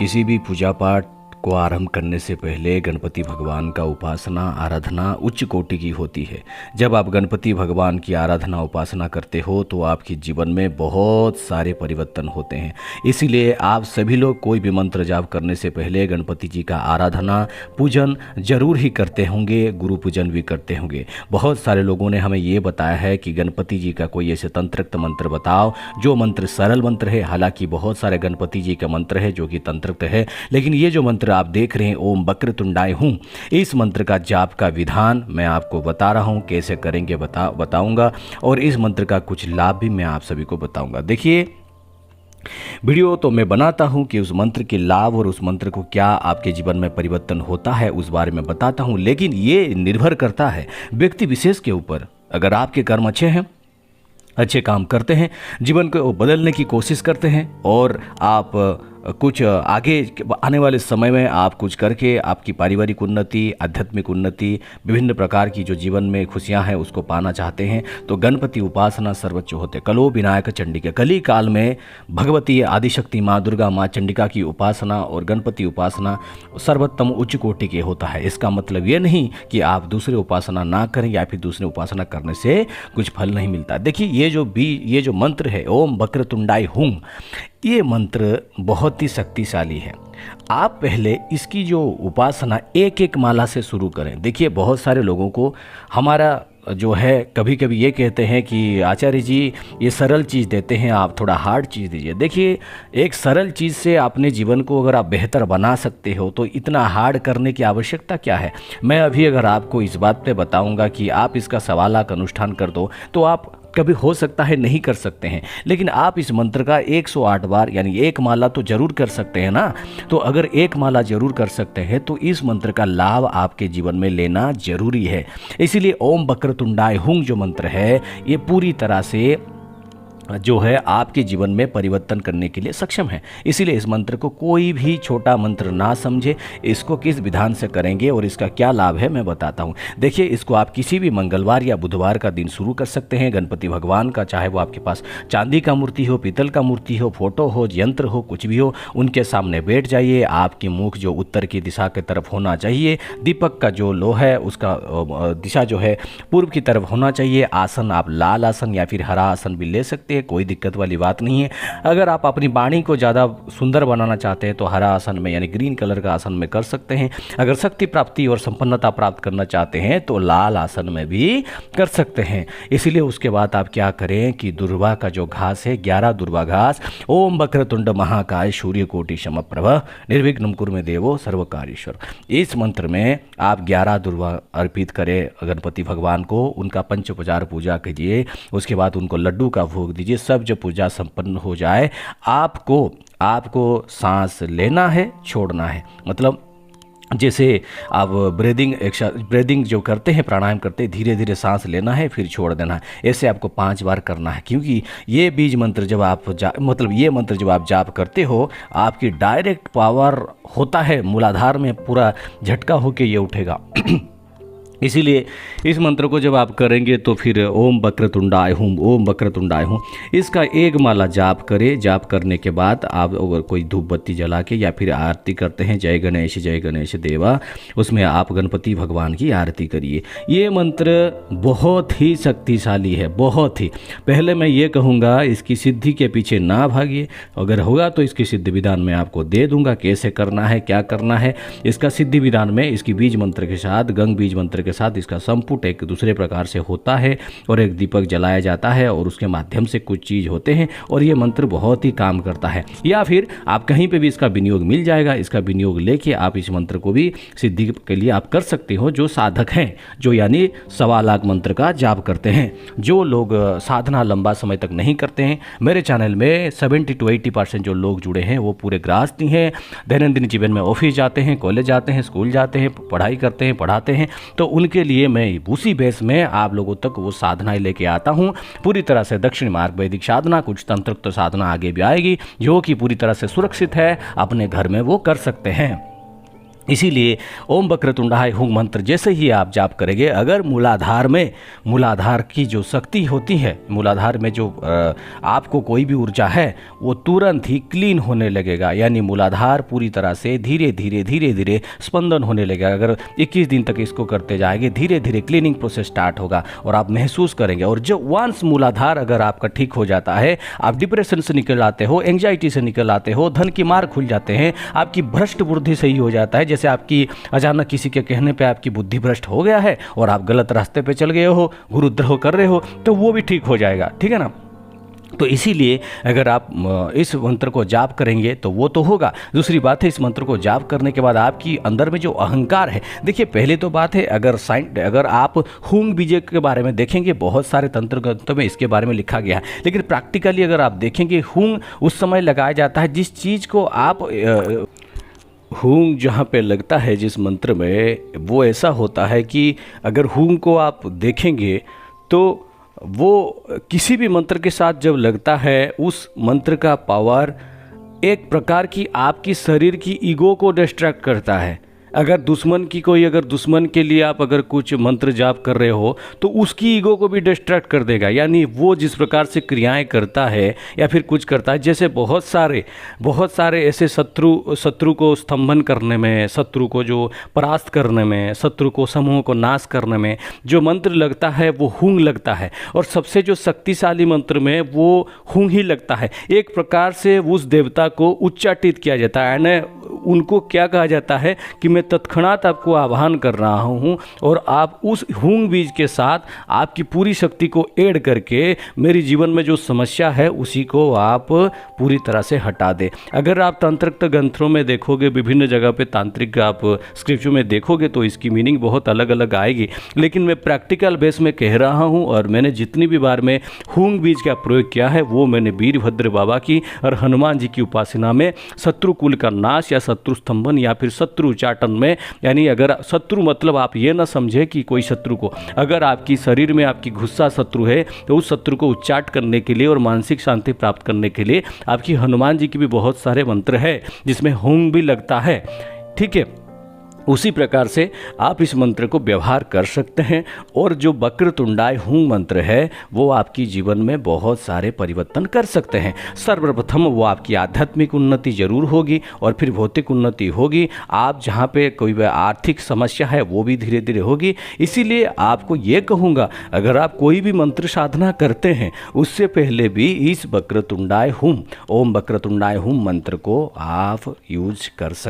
किसी भी पूजा पाठ को आरंभ करने से पहले गणपति भगवान का उपासना आराधना उच्च कोटि की होती है। जब आप गणपति भगवान की आराधना उपासना करते हो तो आपके जीवन में बहुत सारे परिवर्तन होते हैं। इसीलिए आप सभी लोग कोई भी मंत्र जाप करने से पहले गणपति जी का आराधना पूजन जरूर ही करते होंगे, गुरु पूजन भी करते होंगे। बहुत सारे लोगों ने हमें ये बताया है कि गणपति जी का कोई ऐसे तंत्रोक्त मंत्र बताओ जो मंत्र सरल मंत्र है। हालांकि बहुत सारे गणपति जी का मंत्र है जो कि तंत्रोक्त है, लेकिन ये जो मंत्र आप देख रहे हैं ओम वक्रतुंडाय हूँ, इस मंत्र का जाप का विधान मैं आपको बता रहा हूँ, कैसे करेंगे बताऊंगा, और इस मंत्र का कुछ लाभ भी मैं आप सभी को बताऊंगा। देखिए, वीडियो तो मैं बनाता हूं कि उस मंत्र के लाभ और उस मंत्र को क्या आपके जीवन में परिवर्तन होता है उस बारे में बताता हूं, लेकिन ये निर्भर करता है व्यक्ति विशेष के ऊपर। अगर आपके कर्म अच्छे हैं, अच्छे काम करते हैं, जीवन को बदलने की कोशिश करते हैं और आप कुछ आगे आने वाले समय में आप कुछ करके आपकी पारिवारिक उन्नति, आध्यात्मिक उन्नति, विभिन्न प्रकार की जो जीवन में खुशियां हैं उसको पाना चाहते हैं, तो गणपति उपासना सर्वोच्च होते। कलो विनायक चंडिका, कली काल में भगवती आदिशक्ति माँ दुर्गा, माँ चंडिका की उपासना और गणपति उपासना सर्वोत्तम उच्च कोटि के होता है। इसका मतलब ये नहीं कि आप दूसरे उपासना ना करें या फिर दूसरे उपासना करने से कुछ फल नहीं मिलता। देखिए, ये जो मंत्र है ओम वक्रतुंडाय हूँ, ये मंत्र बहुत ही शक्तिशाली है। आप पहले इसकी जो उपासना एक एक माला से शुरू करें। देखिए, बहुत सारे लोगों को हमारा जो है कभी कभी ये कहते हैं कि आचार्य जी ये सरल चीज़ देते हैं, आप थोड़ा हार्ड चीज़ दीजिए। देखिए, एक सरल चीज़ से अपने जीवन को अगर आप बेहतर बना सकते हो तो इतना हार्ड करने की आवश्यकता क्या है। मैं अभी अगर आपको इस बात पे बताऊंगा कि आप इसका 1.25 लाख अनुष्ठान कर दो तो आप कभी हो सकता है नहीं कर सकते हैं, लेकिन आप इस मंत्र का 108 बार यानी एक माला तो जरूर कर सकते हैं ना। तो अगर एक माला जरूर कर सकते हैं तो इस मंत्र का लाभ आपके जीवन में लेना जरूरी है। इसीलिए ओम वक्रतुंडाय हुं जो मंत्र है ये पूरी तरह से जो है आपके जीवन में परिवर्तन करने के लिए सक्षम है। इसीलिए इस मंत्र को कोई भी छोटा मंत्र ना समझे, इसको किस विधान से करेंगे और इसका क्या लाभ है मैं बताता हूँ। देखिए, इसको आप किसी भी मंगलवार या बुधवार का दिन शुरू कर सकते हैं। गणपति भगवान का, चाहे वो आपके पास चांदी का मूर्ति हो, पीतल का मूर्ति हो, फोटो हो, यंत्र हो, कुछ भी हो, उनके सामने बैठ जाइए। आपकी मुख जो उत्तर की दिशा की तरफ होना चाहिए, दीपक का जो लो है उसका दिशा जो है पूर्व की तरफ होना चाहिए। आसन आप लाल आसन या फिर हरा आसन भी ले सकते हैं, कोई दिक्कत वाली बात नहीं है। अगर आप अपनी वाणी को ज़्यादा सुंदर बनाना चाहते हैं तो हरा आसन में यानी ग्रीन कलर का आसन में कर सकते हैं। अगर शक्ति प्राप्ति और संपन्नता प्राप्त करना चाहते हैं तो लाल आसन में भी कर सकते हैं। इसीलिए उसके बाद आप क्या करें कि दुर्वा का जो घास है, 11 दुर्वा घास, ओम वक्रतुंड महाकाय सूर्यकोटि समप्रभ निर्विघ्नं कुरु मे देवो सर्वकार्येषु, इस मंत्र में आप 11 दुर्वा अर्पित करें गणपति भगवान को। उनका पंचोपचार पूजा कीजिए, उसके बाद उनको लड्डू का भोग दीजिए। सब जब पूजा संपन्न हो जाए आपको सांस लेना है, छोड़ना है। मतलब जैसे आप ब्रीदिंग जो करते हैं, प्राणायाम करते हैं, धीरे धीरे सांस लेना है फिर छोड़ देना है। ऐसे आपको 5 बार करना है, क्योंकि ये बीज मंत्र जब आप ये मंत्र जब आप जाप करते हो आपकी डायरेक्ट पावर होता है, मूलाधार में पूरा झटका होके ये उठेगा। इसीलिए इस मंत्र को जब आप करेंगे तो फिर ओम वक्रतुंडाय हूँ, ओम वक्रतुंडाय हूँ, इसका एक माला जाप करें। जाप करने के बाद आप अगर कोई धूप बत्ती जला के या फिर आरती करते हैं जय गणेश देवा, उसमें आप गणपति भगवान की आरती करिए। ये मंत्र बहुत ही शक्तिशाली है, बहुत ही। पहले मैं ये कहूँगा इसकी सिद्धि के पीछे ना भागिए, अगर होगा तो इसकी सिद्धि विधान मैं आपको दे दूँगा, कैसे करना है, क्या करना है। इसका सिद्धि विधान में इसकी बीज मंत्र के साथ, गंग बीज मंत्र के साथ इसका संपुट एक दूसरे प्रकार से होता है और एक दीपक जलाया जाता है और उसके माध्यम से कुछ चीज होते हैं और ये मंत्र बहुत ही काम करता है। या फिर आप कहीं पे भी इसका विनियोग मिल जाएगा, इसका विनियोग लेके आप इस मंत्र को भी सिद्धि के लिए आप कर सकते हो। जो साधक हैं, जो यानी 1.25 लाख मंत्र का जाप करते हैं, जो लोग साधना लंबा समय तक नहीं करते हैं, मेरे चैनल में 70 to 80% जो लोग जुड़े हैं वो पूरे गृहस्थी हैं, दैनंदिन जीवन में ऑफिस जाते हैं, कॉलेज जाते हैं, स्कूल जाते हैं, पढ़ाई करते हैं, पढ़ाते हैं, तो उनके लिए मैं उसी बेस में आप लोगों तक वो साधनाएं लेके आता हूँ। पूरी तरह से दक्षिण मार्ग वैदिक साधना, कुछ तंत्रोक्त साधना आगे भी आएगी जो कि पूरी तरह से सुरक्षित है, अपने घर में वो कर सकते हैं। इसीलिए ओम वक्रतुंडाय हुम मंत्र जैसे ही आप जाप करेंगे, अगर मूलाधार की जो शक्ति होती है, मूलाधार में जो आपको कोई भी ऊर्जा है वो तुरंत ही क्लीन होने लगेगा, यानी मूलाधार पूरी तरह से धीरे धीरे स्पंदन होने लगेगा। अगर 21 दिन तक इसको करते जाएंगे, धीरे धीरे क्लीनिंग प्रोसेस स्टार्ट होगा और आप महसूस करेंगे। और जो वंस मूलाधार अगर आपका ठीक हो जाता है, आप डिप्रेशन से निकल आते हो, एंग्जाइटी से निकल आते हो, धन की मार्ग खुल जाते हैं, आपकी भ्रष्ट बुद्धि सही हो जाता है। जैसे आपकी अचानक किसी के कहने पे आपकी बुद्धि भ्रष्ट हो गया है और आप गलत रास्ते पे चल गए हो, गुरुद्रोह कर रहे हो, तो वो भी ठीक हो जाएगा। ठीक है ना। तो इसीलिए अगर आप इस मंत्र को जाप करेंगे तो वो तो होगा। दूसरी बात है, इस मंत्र को जाप करने के बाद आपकी अंदर में जो अहंकार है, देखिए पहले तो बात है, अगर आप हुंग बीज के बारे में देखेंगे, बहुत सारे तंत्र ग्रंथों में इसके बारे में लिखा गया है, लेकिन प्रैक्टिकली अगर आप देखेंगे, हुंग उस समय लगाया जाता है जिस चीज़ को आप हुंग जहाँ पे लगता है जिस मंत्र में, वो ऐसा होता है कि अगर हुंग को आप देखेंगे तो वो किसी भी मंत्र के साथ जब लगता है, उस मंत्र का पावर एक प्रकार की आपकी शरीर की ईगो को डिस्ट्रैक्ट करता है। अगर दुश्मन के लिए आप अगर कुछ मंत्र जाप कर रहे हो तो उसकी ईगो को भी डिस्ट्रैक्ट कर देगा। यानी वो जिस प्रकार से क्रियाएं करता है या फिर कुछ करता है, जैसे बहुत सारे ऐसे शत्रु को स्तंभन करने में, शत्रु को जो परास्त करने में, शत्रु को समूह को नाश करने में जो मंत्र लगता है वो हुंग लगता है। और सबसे जो शक्तिशाली मंत्र में वो हुंग ही लगता है। एक प्रकार से उस देवता को उच्चाटित किया जाता है, यानी उनको क्या कहा जाता है कि मैं तत्क्षणात आपको आह्वान कर रहा हूँ और आप उस हुंग बीज के साथ आपकी पूरी शक्ति को ऐड करके मेरी जीवन में जो समस्या है उसी को आप पूरी तरह से हटा दें। अगर आप तांत्रिक ग्रंथों में देखोगे, विभिन्न जगह पे तांत्रिक आप स्क्रिप्चर में देखोगे तो इसकी मीनिंग बहुत अलग अलग आएगी, लेकिन मैं प्रैक्टिकल बेस में कह रहा हूँ। और मैंने जितनी भी बार में हुंग बीज का प्रयोग किया है वो मैंने वीरभद्र बाबा की और हनुमान जी की उपासना में शत्रु कुल का नाश या शत्रु स्तंभन या फिर शत्रु उच्चाटन में, यानी अगर शत्रु मतलब आप ये ना समझे कि कोई शत्रु को, अगर आपकी शरीर में आपकी गुस्सा शत्रु है तो उस शत्रु को उच्चाट करने के लिए और मानसिक शांति प्राप्त करने के लिए आपकी हनुमान जी की भी बहुत सारे मंत्र है जिसमें हुंग भी लगता है। ठीक है, उसी प्रकार से आप इस मंत्र को व्यवहार कर सकते हैं। और जो वक्रतुंडाय हुंग मंत्र है वो आपकी जीवन में बहुत सारे परिवर्तन कर सकते हैं। सर्वप्रथम वो आपकी आध्यात्मिक उन्नति जरूर होगी और फिर भौतिक उन्नति होगी। आप जहाँ पे कोई आर्थिक समस्या है वो भी धीरे धीरे होगी। इसीलिए आपको ये कहूँगा, अगर आप कोई भी मंत्र साधना करते हैं उससे पहले भी इस वक्रतुंडाय हुम, ओम वक्रतुंडाय हुम मंत्र को आप यूज कर सकते हैं।